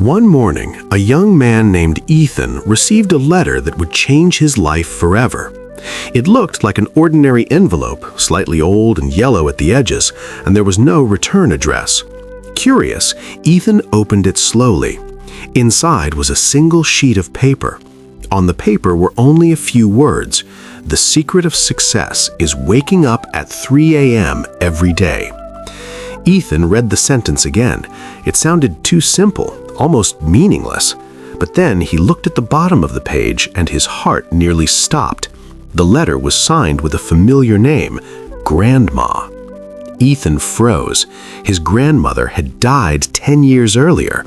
One morning, a young man named Ethan received a letter that would change his life forever. It looked like an ordinary envelope, slightly old and yellow at the edges, and there was no return address. Curious, Ethan opened it slowly. Inside was a single sheet of paper. On the paper were only a few words. The secret of success is waking up at 3 a.m. every day. Ethan read the sentence again. It sounded too simple, almost meaningless. But then he looked at the bottom of the page and his heart nearly stopped. The letter was signed with a familiar name, Grandma. Ethan froze. His grandmother had died 10 years earlier.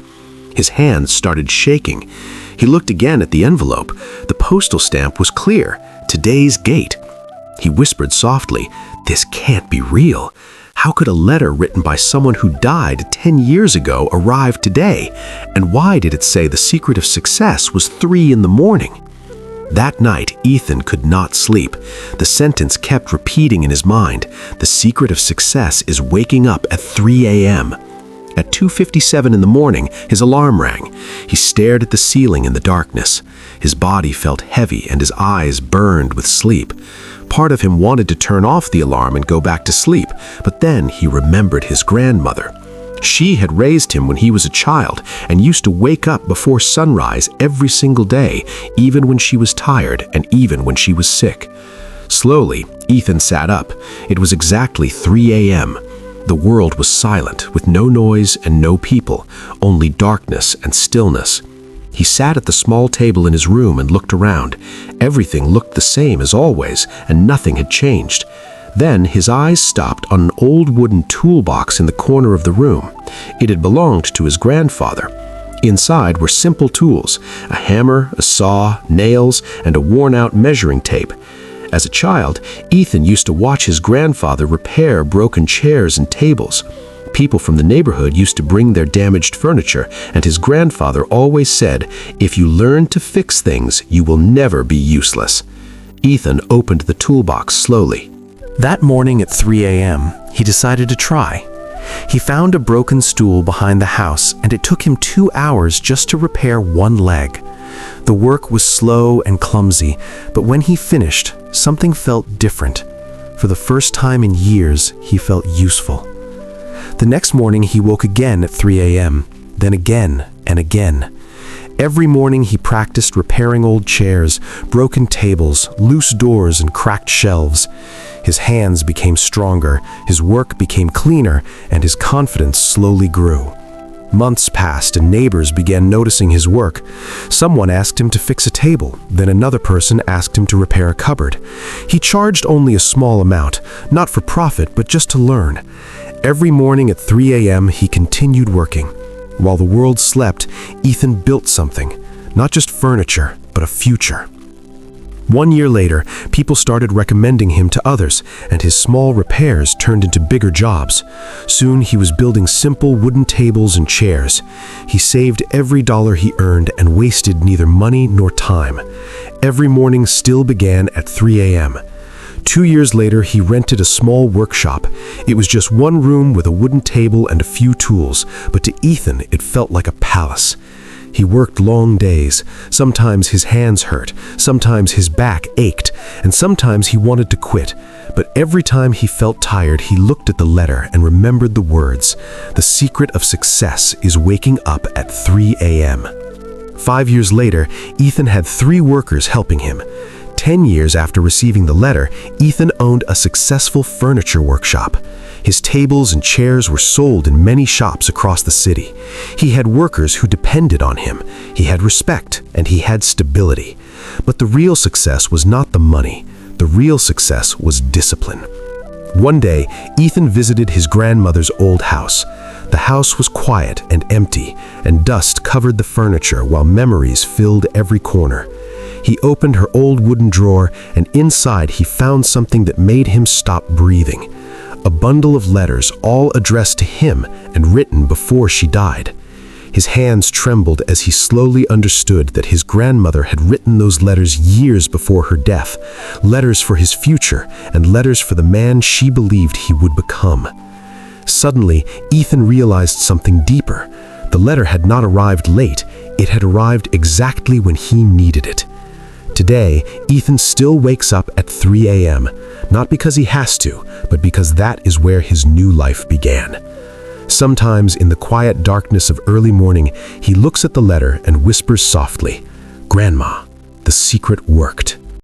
His hands started shaking. He looked again at the envelope. The postal stamp was clear, today's gate. He whispered softly, "This can't be real. How could a letter written by someone who died 10 years ago arrive today? And why did it say the secret of success was 3 in the morning? That night, Ethan could not sleep. The sentence kept repeating in his mind. The secret of success is waking up at 3 a.m. At 2:57 in the morning, his alarm rang. He stared at the ceiling in the darkness. His body felt heavy and his eyes burned with sleep. Part of him wanted to turn off the alarm and go back to sleep, but then he remembered his grandmother. She had raised him when he was a child and used to wake up before sunrise every single day, even when she was tired and even when she was sick. Slowly, Ethan sat up. It was exactly 3 a.m. The world was silent, with no noise and no people, only darkness and stillness. He sat at the small table in his room and looked around. Everything looked the same as always, and nothing had changed. Then his eyes stopped on an old wooden toolbox in the corner of the room. It had belonged to his grandfather. Inside were simple tools, a hammer, a saw, nails, and a worn-out measuring tape. As a child, Ethan used to watch his grandfather repair broken chairs and tables. People from the neighborhood used to bring their damaged furniture, and his grandfather always said, "If you learn to fix things, you will never be useless." Ethan opened the toolbox slowly. That morning at 3 a.m., he decided to try. He found a broken stool behind the house, and it took him 2 hours just to repair one leg. The work was slow and clumsy, but when he finished, something felt different. For the first time in years, he felt useful. The next morning, he woke again at 3 a.m., then again and again. Every morning, he practiced repairing old chairs, broken tables, loose doors, and cracked shelves. His hands became stronger, his work became cleaner, and his confidence slowly grew. Months passed and neighbors began noticing his work. Someone asked him to fix a table, then another person asked him to repair a cupboard. He charged only a small amount, not for profit, but just to learn. Every morning at 3 a.m., he continued working. While the world slept, Ethan built something, not just furniture, but a future. 1 year later, people started recommending him to others, and his small repairs turned into bigger jobs. Soon he was building simple wooden tables and chairs. He saved every dollar he earned and wasted neither money nor time. Every morning still began at 3 a.m. 2 years later, he rented a small workshop. It was just one room with a wooden table and a few tools, but to Ethan, it felt like a palace. He worked long days. Sometimes his hands hurt, sometimes his back ached, and sometimes he wanted to quit. But every time he felt tired, he looked at the letter and remembered the words, "The secret of success is waking up at 3 a.m." 5 years later, Ethan had 3 workers helping him. 10 years after receiving the letter, Ethan owned a successful furniture workshop. His tables and chairs were sold in many shops across the city. He had workers who depended on him. He had respect, and he had stability. But the real success was not the money. The real success was discipline. One day, Ethan visited his grandmother's old house. The house was quiet and empty, and dust covered the furniture while memories filled every corner. He opened her old wooden drawer, and inside he found something that made him stop breathing. A bundle of letters, all addressed to him and written before she died. His hands trembled as he slowly understood that his grandmother had written those letters years before her death, letters for his future and letters for the man she believed he would become. Suddenly, Ethan realized something deeper. The letter had not arrived late, it had arrived exactly when he needed it. Today, Ethan still wakes up at 3 a.m., not because he has to, but because that is where his new life began. Sometimes, in the quiet darkness of early morning, he looks at the letter and whispers softly, "Grandma, the secret worked."